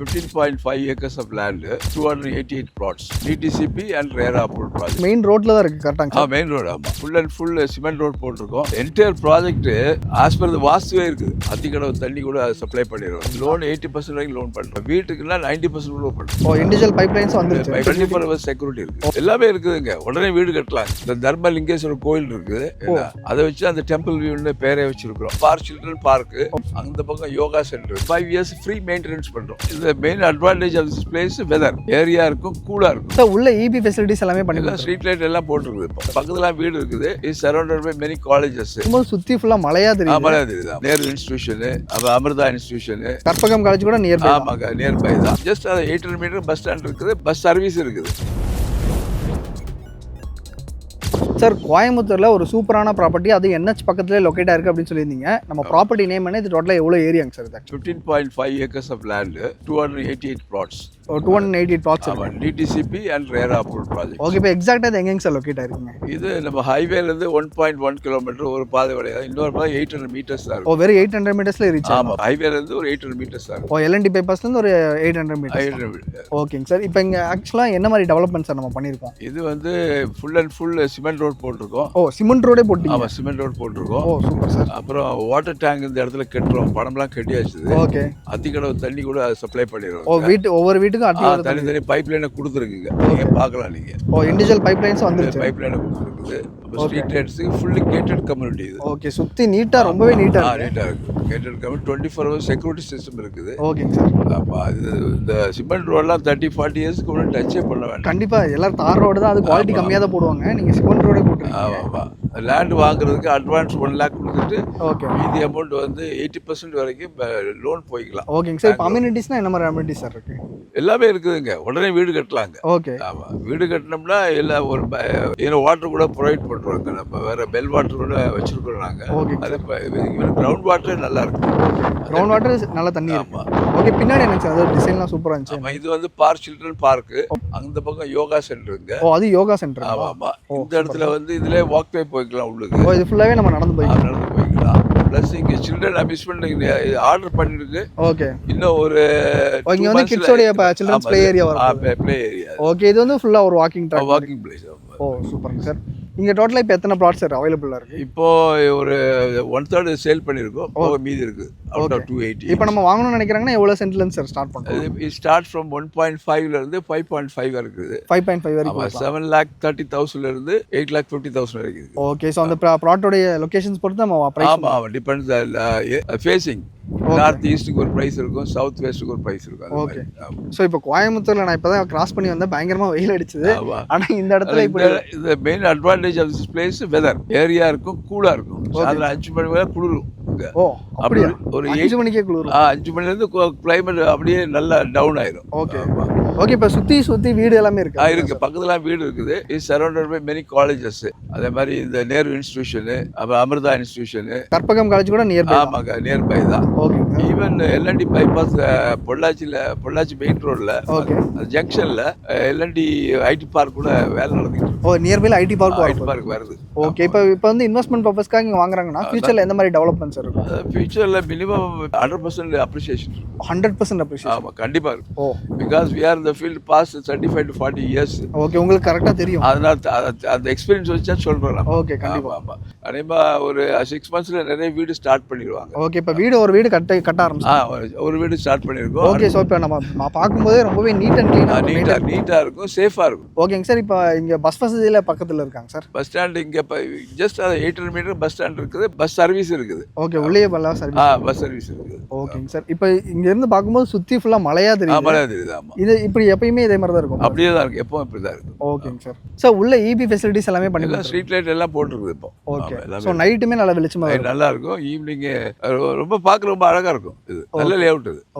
15.5 acres of land, 288 plots, DTCP and RERA approved project. Main ரோட்ல தான் இருக்கு கரெக்டாங்க sir. Main road ஆமா, full and full cement road போட்டிருக்கோம். Entire project as per வாஸ்துவே இருக்குது. அத்திக்கடவு தண்ணி கூட சப்ளை பண்ணிடுவோம். லோன் 80% வரைக்கும் லோன் பண்றோம். வீட்டுக்குன்னா 90% லோன் பண்றோம். இண்டிவிஜுவல் பைப்லைன்ஸ் வந்துருச்சு. 24 hours செக்யூரிட்டி இருக்கு, எல்லாமே இருக்குதுங்க. உடனே வீடு கட்டலாம். இந்த தர்மலிங்கேஸ்வரர் கோயில் இருக்குது, அதை வச்சு அந்த டெம்பிள் வியூன்னு பேரே வச்சிருக்கிறோம். பார்க் சில்ட்ரன் பார்க், அந்த பக்கம் yoga centre. 5 years free maintenance பண்றோம். இந்த main advantage of this place weather area இருக்கும், கூலா இருக்கும். சார் உள்ள இபி ஃபெசிலிட்டிஸ் எல்லாமே பண்ணிக்கலாம். ஸ்ட்ரீட் லைட் எல்லாம் போட்டுருக்குது. பக்கத்துல வீடு இருக்குது. Is surrounded by many colleges. சுத்தி ஃபுல்லா மலையா தெரியுது. மலையா தெரியுது. நேரு இன்ஸ்டிடியூஷன், அப்புறம் அமிர்தா இன்ஸ்டிடியூஷன், கற்பகம் காலேஜ் கூட நியர் பை. ஆமாங்க, நியர் பை தான். ஜஸ்ட் 800 மீட்டர் பஸ் ஸ்டாண்ட் இருக்குது, பஸ் சர்வீஸ் இருக்குது. சார் கோயம்புத்தூர்ல ஒரு சூப்பரான ப்ராப்பர்ட்டி, அது NH பக்கத்துல லொகேட் ஆயிருக்கு அப்படின்னு சொல்லியிருந்தீங்க. நம்ம ப்ராப்பர்ட்டி நேம் என்ன, இது டோட்டலா எவ்வளவு ஏரியாங்க sir? 15.5 acres of land, 288 plots. 288 plots. DTCP and RERA approved project. Okay, இப்போ எக்ஸாக்ட்டா இது எங்கங்க சார் லொகேட் ஆயிருக்குங்க? இது நம்ம ஹைவேல இருந்து 1.1 கிலோமீட்டர் ஒரு பாதை வழியா, இன்னொரு பாதை 800 மீட்டர்ஸ் தான். வெறும் 800 மீட்டர்ஸ்ல ரீச் ஆகும். ஆமா, ஹைவேல இருந்து ஒரு 800 மீட்டர்ஸ் தான். LNT பைபாஸ்ல இருந்து ஒரு 800 மீட்டர்ஸ். ஓகேங்க சார். இப்போ இங்க ஆக்சுவலா என்ன மாதிரி டெவலப்மென்ட் சார் நம்ம பண்ணிருக்கோம்? இது வந்து full and full cement road போட்டிருக்கோம். சிமெண்ட் ரோடே போட்டீங்க? ஆமா, சிமெண்ட் ரோட் போட்டிருக்கோம். Super sir. அப்புறம் வாட்டர் டேங்க் இந்த இடத்துல கட்டுறோம். பணம்லாம் கட்டியாச்சு. ஓகே. அத்திக்கடவு தண்ணி கூட சப்ளை பண்ணிடுறோம். ஒவ்வொரு வீட்டுக்கும் தனி பைப் லைனை கொடுத்துருக்குங்க. நீங்க பார்க்கலாம். நீங்க இண்டிவிஜுவல் பைப் லைன்ஸ் வந்துருச்சு. பைப் லைனை கொடுத்துருக்குது. Street lights fully gated community இது. ஓகே, சுத்தி நீட்டா, ரொம்பவே நீட்டா இருக்கு. Gated community, 24 hours security system இருக்குது. ஓகேங்க சார். அப்ப இது இந்த சிமெண்ட் ரோடெல்லாம் 30-40 இயர்ஸ்க்கு முன்னாடி டச்சே பண்ண வேண்டாம். கண்டிப்பா எல்லாரும் தார் ரோடு தான், அது குவாலிட்டி கம்மியா தான் போடுவாங்க. நீங்க சிமெண்ட் ரோடே போட்டுருக்கீங்க. ஆமா, லேண்ட் வாங்குறதுக்கு அட்வான்ஸ் 1 lakh கொடுத்துட்டு ஓகே, மீதி அமௌண்ட் வந்து 80% வரைக்கும் லோன் போய்க்கலாம். ஓகேங்க சார். இப்போ அம்யூனிட்டிஸ்னா என்ன மாதிரி அம்யூனிட்டிஸ் சார் இருக்கு? எல்லாமே இருக்குதுங்க. உடனே வீடு கட்டலாங்க. ஓகே. ஆமா, வீடு கட்டினோம்னா எல்லாம் ஒரு வாட்டர் கூட ப்ரொவைட் பண்றாங்க. நம்ம வேற பெல் வாட்டர் கூட வச்சிருக்கோம் நாங்க. அது கிரவுண்ட் வாட்டர் நல்லா இருக்கு. கிரவுண்ட் வாட்டர் நல்ல தண்ணி. ஆமா. ஓகே, பின்னாடி என்ன சார், அது டிசைன்லாம் சூப்பரா இருந்துச்சு. இது வந்து பார்க் சில்ட்ரன் பார்க், அந்த பக்கம் யோகா சென்டருங்க. அது யோகா சென்டர். ஆமா, இந்த இடத்துல வந்து இதுல வாக்வே போய்க்கலாம் உள்ளுக்கு. இது ஃபுல்லாவே நம்ம நடந்து போய்க்கலாம். பிளஸ் இங்க சில்ட்ரன் அம்யூஸ்மென்ட் ஆர்டர் பண்ணிருக்கு. ஓகே. இன்னும் ஒரு இங்க வந்து கிட்ஸோட சில்ட்ரன்ஸ் ப்ளே ஏரியா வரும். Play area. ஓகே, இது வந்து ஃபுல்லா ஒரு வாக்கிங் ட்ராக், வாக்கிங் பிளேஸ். சூப்பர்ங்க சார். இங்க டோட்டலா இப்போ எத்தனை பிளாட்ஸ் சார் அவைலபிளா இருக்கு? இப்போ ஒரு 1/3 சேல் பண்ணிருக்கோம். மீதி இருக்கு. Out of 280. இப்போ நம்ம வாங்கணும்னு நினைக்கிறாங்கன்னா எவ்வளவு சென்ட்ல இருந்து சார் ஸ்டார்ட் பண்றோம்? இது ஸ்டார்ட் ஃப்ரம் 1.5 ல இருந்து 5.5 வரைக்கும் இருக்குது. 5.5 வரைக்கும். 7,30,000 ல இருந்து 8,50,000 வரைக்கும் இருக்குது. ஓகே. சோ அந்த பிளாட்டோட லொகேஷன்ஸ் பொறுத்து நம்ம பிரைஸ். ஆமா, டிபெண்ட்ஸ். ஃபேசிங் நார்த் ஈஸ்ட்டுக்கு ஒரு பிரைஸ் இருக்கும், சவுத் வெஸ்ட்டுக்கு ஒரு பிரைஸ் இருக்கும். ஓகே. சோ இப்போ கோயம்புத்தூர்ல நான் இப்பதான் கிராஸ் பண்ணி வந்தேன், பயங்கரமா வெயில் அடிச்சது. ஆனா இந்த இடத்துல இப்போ இந்த main advantage of this place weather area இருக்கும், கூலா இருக்கும். அதுல 5 மணி வரை குளிரும். அப்படி ஒரு 5 மணிக்கே குளிரும். 5 மணில இருந்து கிளைமேட் அப்படியே நல்லா டவுன் ஆயிரும். ஓகே. ஓகே, இப்போ சுத்தி வீடு எல்லாமே இருக்கு. இருக்கு, பக்கத்துல வீடு இருக்குது. Is surrounded by many colleges. அதே மாதிரி இந்த நேரு இன்ஸ்டிடியூஷன், அப்புறம் அமிர்தா இன்ஸ்டிடியூஷன், கற்பகம் காலேஜ் கூட நியர் பை. ஆமாங்க, நியர் பை தான். Okay. Even LNT bypass Pollachi main ரோட்ல ஜங்ஷன்ல LNT ஐடி பார்க் கூட வேலை நடந்துட்டு இருக்கு. நியர் பைல ஐடி பார்க் வருது. ஓகே. இப்போ வந்து இன்வெஸ்ட்மெண்ட் பர்பஸ்க்காக இங்க வாங்குறாங்கன்னா ஃபியூச்சர்ல எந்த மாதிரி டெவலப்மென்ட்ஸ் இருக்கும்? ஃபியூச்சர்ல மினிமம் 100% அப்ரிசியேஷன். 100% அப்ரிசியேஷன். ஆமா, கண்டிப்பா இருக்கும். Because we are in the field past 35 to 40 years. Okay, உங்களுக்கு கரெக்ட்டா தெரியும். அதனால அந்த எக்ஸ்பீரியன்ஸ் வச்சா சொல்றேன். ஓகே, கண்டிப்பா. ஆமா, அதேமா ஒரு 6 monthsல நிறைய வீடு ஸ்டார்ட் பண்ணிடுவாங்க. ஓகே. இப்போ ஒரு வீடு கட்ட ஆரம்பிச்சு ஒரு வீடு ஸ்டார்ட் பண்ணிருக்கோம். ஓகே. சோ இப்போ நம்ம பாக்கும்போதே ரொம்பவே நீட் அண்ட் நீட்டா இருக்கும், சேஃபா இருக்கும். ஓகேங்க சார். இப்போ இங்க பஸ் வசதியில பக்கத்துல இருக்காங்க சார்? பஸ் ஸ்டாண்ட் இங்க ஜஸ்ட் 800 மீட்டர் பஸ் ஸ்டாண்ட் இருக்குது, பஸ் சர்வீஸ் இருக்குது. ஓகே, உள்ளே பஸ் சர்வீஸ் இருக்குது. ஓகேங்க சார். இப்போ இங்க இருந்து பாக்கும்போது சுத்தி ஃபுல்லா மலையா தெரியுது. மலையா தெரியுது. ஆமா, இது இப்படி எப்பயுமே இதே மாதிரி தான் இருக்கும்? அப்படியே தான் இருக்கு, எப்பவும் இப்படி தான் இருக்கு. ஓகேங்க சார். சார் உள்ள இபி ஃபெசிலிட்டிஸ் எல்லாமே பண்ணிக்கலாம். ஸ்ட்ரீட் லைட் எல்லாம் போட்டுருக்குது இப்போ. ஓகே. சோ நைட்டுமே நல்லா வெளிச்சமா இருக்கும். நல்லா இருக்கும். ஈவினிங் ரொம்ப பார்க்க ரொம்ப அழகா இருக்கும். இது நல்ல லேஅவுட்.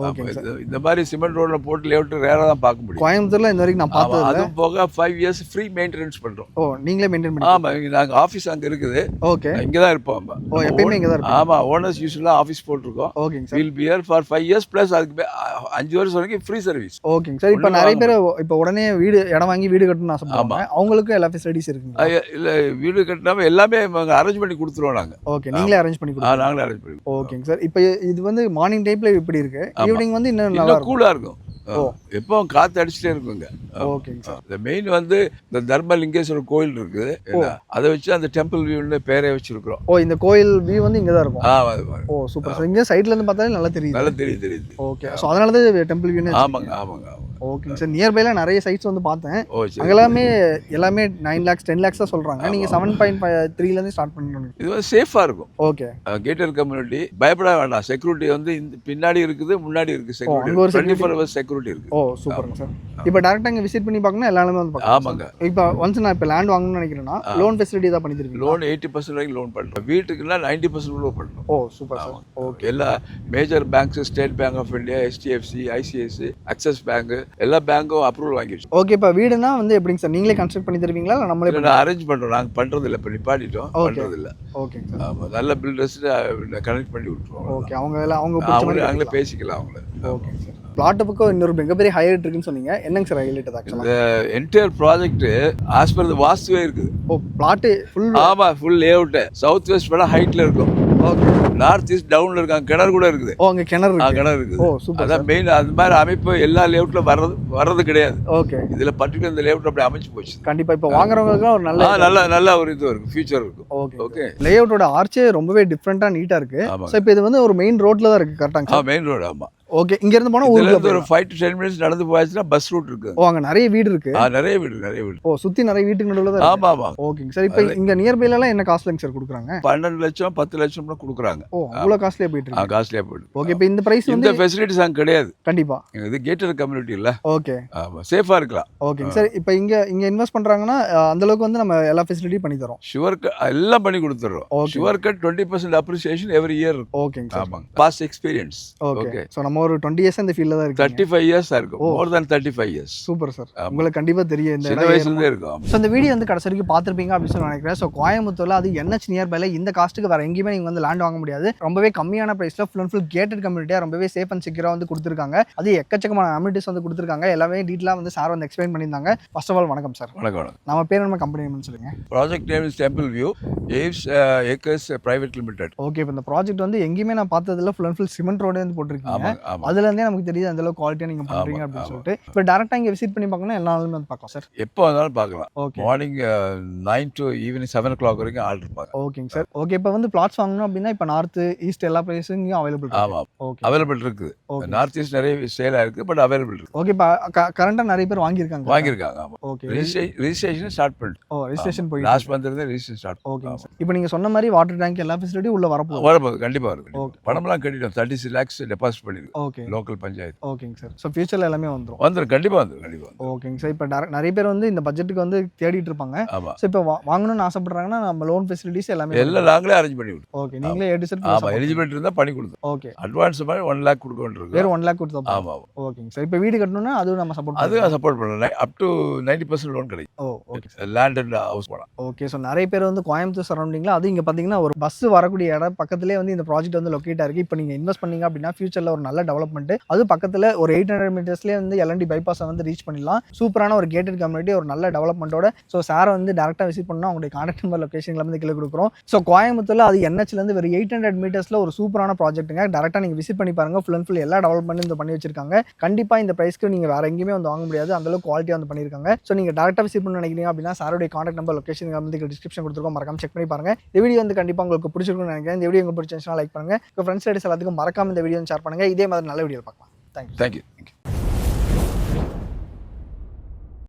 இது இந்த மாதிரி சிமெண்ட் ரோட்ல போட்டு லேஅவுட் ரேரா தான் பார்க்க முடியும் கோயம்புத்தூர்ல. இந்த வரைக்கும் நான் பார்த்தது இல்ல. அதுவும் போக 5 years ஃப்ரீ மெயின்டெனன்ஸ் பண்றோம். நீங்களே மெயின்டெய்ன் பண்ணி? ஆமா, நாங்க ஆபீஸ் அங்க இருக்குது. ஓகே. இங்க தான் இருப்போம். எப்பவுமே இங்க தான் இருப்போம். ஆமா, ஓனர்ஸ் யூசுவலா ஆபீஸ் போட்டுருக்கோம். ஓகேங்க sir. Will be here for 5 years plus அதுக்கு 5 வருஷம் வரைக்கும் ஃப்ரீ சர்வீஸ். ஓகேங்க சார். இப்போ நிறைய பேர் இப்போ உடனே இடம் வாங்கி வீடு கட்டணும்னு ஆசைப்படுறாங்க. அவங்களுக்கு எல்லா ஃபெசிலிட்டிஸ் இருக்குங்க? இல்ல, வீடு கட்டினாம எல்லாமே அரேஞ்ச் பண்ணி கொடுத்துருவோம் நாங்க. ஓகே, நீங்களே அரேஞ்ச் பண்ணி நாங்களே அரேஞ்ச் பண்ணி. ஓகேங்க சார். இப்போ இது வந்து மார்னிங் டைப்ல இப்படி இருக்கு, ஈவினிங் வந்து இன்னும் நல்லா கூலா இருக்கும். எப்பவும் காத்து அடிச்சுட்டே இருக்குங்க. ஓகேங்க சார். இந்த மெயின் வந்து இந்த தர்மலிங்கேஸ்வரர் கோயில் இருக்குது, அதை வச்சு அந்த டெம்பிள் வியூன்னு பேரே வச்சிருக்கிறோம். இந்த கோயில் வியூ வந்து இங்க தான் இருக்கும். அது மாதிரி. Super sir. இங்க சைடுல இருந்து பார்த்தாலே நல்லா தெரியுது. நல்லா தெரியுது. ஓகே. ஸோ அதனால தான் டெம்பிள் வியூன்னு. ஆமாங்க. ஓகேங்க சார். நியர்பைல நிறைய சைட்ஸ் வந்து பார்த்தேன். எல்லாமே 9 lakhs 10 lakhs தான் சொல்றாங்க. நீங்க 7.3 இருந்து ஸ்டார்ட் பண்ணணும். இது வந்து சேஃபா இருக்கும். ஓகே. கேட்டட் கம்யூனிட்டி பயப்பட வேண்டாம். செக்யூரிட்டி வந்து பின்னாடி இருக்குது, முன்னாடி இருக்கு. செக்யூரிட்டி 24 hours செக்யூரிட்டி இருக்கு. சூப்பர்ங்க சார். இப்போ டைரக்டா இங்க விசிட் பண்ணி பார்க்கணும், எல்லாமே வந்து பார்க்கலாம். ஆமாங்க. இப்போ ஒன்ஸ் நான் இப்போ லேண்ட் வாங்கணும்னு நினைக்கிறேன்னா லோன் ஃபெசிலிட்டி தான் பண்ணி தருவீங்க. லோன் 80% வரைக்கும் லோன் பண்றோம். வீட்டுக்குன்னா 90% லோன் பண்றோம். Super sir. ஓகே. எல்லா major banks, State Bank of India, HDFC, ICICI, Axis Bank, எல்லா பேங்க்கும் அப்ரூவல் வாங்கிடுச்சு. ஓகே. இப்போ வீடுனா வந்து எப்படிங்க சார், நீங்களே கன்ஸ்ட்ரக்ட் பண்ணி தருவீங்களா இல்லை நம்மளே? நான் அரேஞ்ச் பண்றோம். நாங்க பண்றது இல்ல, இப்போ நிப்பாட்டிட்டோம், பண்றது இல்ல. Okay sir. ஆமா, நல்ல பில்டர்ஸ் கனெக்ட் பண்ணி விட்டுருவோம். ஓகே. அவங்க பேசிக்கலாம் அவங்கள. Okay sir. பிளாட் பக்கம் இன்னொரு மிகப்பெரிய ஹைலைட் இருக்குன்னு சொன்னீங்க. என்னங்க சார் ஹைலைட்? இந்த entire project as per the வாஸ்துவே இருக்குது. Plot full. ஆமா, full layout. South west வேணா ஹைட்ல இருக்கும். ஓகே. நார்த் ஈஸ்ட் டவுன்ல இருக்காங்க. கிணறு கூட இருக்குது. அங்க கிணறு இருக்கு. கிணறு இருக்குது. சூப்பர். அதான் மெயின். அது மாதிரி அமைப்பு எல்லா லேஅவுட்ல வர்றது கிடையாது. ஓகே. இதுல பர்టిక్యులர் இந்த லேஅவுட் அப்படி அமைச்சு போச்சு. கண்டிப்பா இப்போ வாங்குறவங்களுக்கு ஒரு நல்ல ஒரு இது இருக்கு, ஃபியூச்சர் இருக்கு. ஓகே. லேஅவுட்டோட ஆர்ச்சே ரொம்பவே டிஃபரெண்டா நீட்டா இருக்கு. சோ இப்போ இது வந்து ஒரு மெயின் ரோட்ல தான் இருக்கு. கரெக்டாங்க? Main road. ஆமா. ஓகே. இங்க இருந்து போனா ஊருக்கு ஒரு 5 to 10 minutes நடந்து போயாச்சுன்னா பஸ் ரூட் இருக்கு. அங்க நிறைய வீடு இருக்கு. நிறைய வீடு. சுத்தி நிறைய வீட்டுக்கு நடுவுல தான். ஆமா. ஓகேங்க சார். இப்போ இங்க நியர்பைல எல்லாம் என்ன காஸ்ட்லங்க சார் கொடுக்குறாங்க? 12 லட்சம் 10 லட்சம் கொடுக்குறாங்க. அவ்வளவு காஸ்ட்லியா போயிட்டு இருக்கு. காஸ்ட்லியா போயிட்டு. ஓகே. இப்போ இந்த பிரைஸ் வந்து இந்த ஃபெசிலிட்டிஸ் அங்க கிடையாது. கண்டிப்பா. இது கேட்டட் கம்யூனிட்டி இல்ல. ஓகே. ஆமா, சேஃபா இருக்கலாம். ஓகேங்க சார். இப்போ இங்க இன்வெஸ்ட் பண்றாங்கன்னா அந்த அளவுக்கு வந்து நம்ம எல்லா ஃபெசிலிட்டியும் பண்ணி தரோம். ஷுவர் எல்லாம் பண்ணி கொடுத்துறோம். Sure cut 20% appreciation every year. ஓகேங்க சார். ஆமாங்க. Past experience. ஓகே. சோ நம்ம ஒரு 20 இயர்ஸ் இந்த ஃபீல்ட்ல தான் இருக்கோம். 35 இயர்ஸ் இருக்கும். மோர் தென் 35 இயர்ஸ். Super sir. உங்களுக்கு கண்டிப்பா தெரியும் இந்த சின்ன வயசுல இருந்தே இருக்கும். சோ இந்த வீடியோ வந்து கடைசி வரைக்கும் பாத்திருப்பீங்க அப்படி சொல்லி நினைக்கிறேன். சோ கோயம்புத்தூர்ல அது NH நியர்பைல இந்த காஸ்ட்டுக்கு வேற எங்கேயுமே நீங்க வந்து லேண்ட் வாங்க முடியாது. ரொம்பவே கம்மியான பிரைஸ்ல ஃபுல் அண்ட் ஃபுல் கேட்டட் கம்யூனிட்டியா ரொம்பவே சேஃப் அண்ட் செக்யூரா வந்து கொடுத்துருக்காங்க. அது எக்கச்சக்கமான அம்யூனிட்டிஸ் வந்து கொடுத்துருக்காங்க. எல்லாமே டீட்டெயிலா வந்து சார் வந்து எக்ஸ்பிளைன் பண்ணியிருந்தாங்க. ஃபர்ஸ்ட் ஆஃப் ஆல் வணக்கம் சார். வணக்கம். நம்ம பேர் நம்ம கம்பெனி நேம் சொல்லுங்க. Project name is temple view Aves acres private limited. Okay. இப்போ இந்த ப்ராஜெக்ட் வந்து எங்கேயுமே நான் பார்த்ததுல full and full cement road வந்து போட்டிருக்கீங்க. அதுல இருந்தே நமக்கு தெரியுது அந்த அளவுக்கு குவாலிட்டியா நீங்க பண்றீங்க அப்படின்னு சொல்லிட்டு. இப்போ டைரக்டா இங்க விசிட் பண்ணி பார்க்கணும், எல்லா நாளுமே வந்து பார்க்கலாம் சார். எப்போ வந்தாலும் பார்க்கலாம். Okay. Morning 9 to evening 7 o'clock வரைக்கும் ஆர்டர் இருப்பாங்க. ஓகேங்க சார். ஓகே. இப்போ வந்து பிளாட்ஸ் வாங்கணும் அப்படின்னா இப்போ நார்த் ஈஸ்ட் எல்லா பிளேஸும் அவைலபிள். ஆமா. ஓகே. அவைலபிள் இருக்குது. நார்த் ஈஸ்ட் நிறைய சேல் ஆயிருக்கு, பட் அவைலபிள் இருக்கு. ஓகே. இப்போ கரண்டா நிறைய பேர் வாங்கியிருக்காங்க. ஆமா. ஓகே. ரெஜிஸ்ட்ரேஷன் ஸ்டார்ட் பண்ணிட்டு. ரெஜிஸ்ட்ரேஷன் போய் லாஸ்ட் மந்த்ல இருந்து ரெஜிஸ்ட்ரேஷன் ஸ்டார்ட். Okay sir. இப்போ நீங்க சொன்ன மாதிரி வாட்டர் டேங்க் எல்லா ஃபெசிலிட்டியும் உள்ள வரப்போகுது. கண்டிப்பா இருக்கு. பணம்லாம் கட்டிட்டோம். 36 lakhs டெபாசிட் பண்ணிருக்கு. ஓகே. லோக்கல் பஞ்சாயத்து. ஓகேங்க சார். ஸோ ஃபியூச்சர்ல எல்லாமே வந்துரும். கண்டிப்பா வந்துரும். ஓகேங்க சார். இப்போ நிறைய பேர் வந்து இந்த பட்ஜெட்டுக்கு வந்து தேடிட்டு இருப்பாங்க. ஆமா. ஸோ இப்போ வாங்கணும்னு ஆசைப்படுறாங்கன்னா நம்ம லோன் ஃபெசிலிட்டிஸ் எல்லாமே எல்லாம் நாங்களே அரேஞ்ச் பண்ணி விடுவோம். ஓகே. நீங்களே ஆமா, எலிஜிபிலிட்டி இருந்தா பண்ணி கொடுத்தோம். ஓகே. அட்வான்ஸ் மாதிரி 1 lakh கொடுக்க வேண்டியிருக்கு. வேற 1 lakh கொடுத்தோம். ஆமா. ஓகேங்க சார். இப்போ வீடு கட்டணும்னா அதுவும் நம்ம சப்போர்ட் பண்ணலாம். அப் டு 90% லோன் கிடைக்கும். ஓகே. லேண்ட் அண்ட் ஹவுஸ் போலாம். ஓகே. ஸோ நிறைய பேர் வந்து கோயம்புத்தூர் சரௌண்டிங்ல அது இங்க பாத்தீங்கன்னா ஒரு பஸ் வரக்கூடிய இடம் பக்கத்துலேயே வந்து இந்த ப்ராஜெக்ட் வந்து லொக்கேட் ஆயிருக்கு. இப்போ நீங்க இன்வெஸ்ட் பண்ணீங்க அப்படின்னா ஃபியூச்சர்ல ஒரு நல்ல டெவலப்மெண்ட். அது பக்கத்துல ஒரு 800 மீட்டர்ஸ்லேயே வந்து LND பைபாஸை வந்து ரீச் பண்ணிடலாம். சூப்பரான ஒரு கேட்டட் கம்யூனிட்டி, ஒரு நல்ல டெவலப்மெண்ட்டோட. ஸோ சாரை வந்து டேரக்டா விசிட் பண்ணா உங்களுடைய கான்டாக்ட் நம்பர் லொகேஷன்ல வந்து கீழே கொடுக்குறோம். ஸோ கோயம்புத்தூர்ல அது NHல இருந்து ஒரு 800 மீட்டர்ஸ்ல ஒரு சூப்பரான ப்ராஜெக்ட்டுங்க. டேரக்டா நீங்க விசிட் பண்ணி பாருங்க. ஃபுல் அண்ட் ஃபுல் எல்லா டெவலப்மெண்ட் இந்த பண்ணி வச்சிருக்காங்க. கண்டிப்பா இந்த பிரைஸ்க்கு நீங்க வேற எங்கேயுமே வந்து வாங்க முடியாது. அந்த அளவுக்கு குவாலிட்டியா வந்து பண்ணிருக்காங்க. ஸோ நீங்க டேரக்டா விசிட் பண்ண நினைக்கிறீங்க அப்படின்னா சாருடைய கான்டாக்ட் நம்பர் லொகேஷன் வந்து டிஸ்கிரிப்ஷன் கொடுத்துருக்கோம். மறக்காம செக் பண்ணி பாருங்க. இந்த வீடியோ வந்து கண்டிப்பா உங்களுக்கு பிடிச்சிருக்கும்னு நினைக்கிறேன். இந்த வீடியோ உங்களுக்கு பிடிச்சிருந்துச்சுன்னா லைக் பண்ணுங்க. உங்க ஃப்ரெண்ட்ஸ் எல்லாத்துக்கும் மறக்காம இந்த வீடியோ ஷேர் பண்ணுங்க. இதே மாதிரி நல்ல வீடியோ பார்க்கலாம். தேங்க்யூ.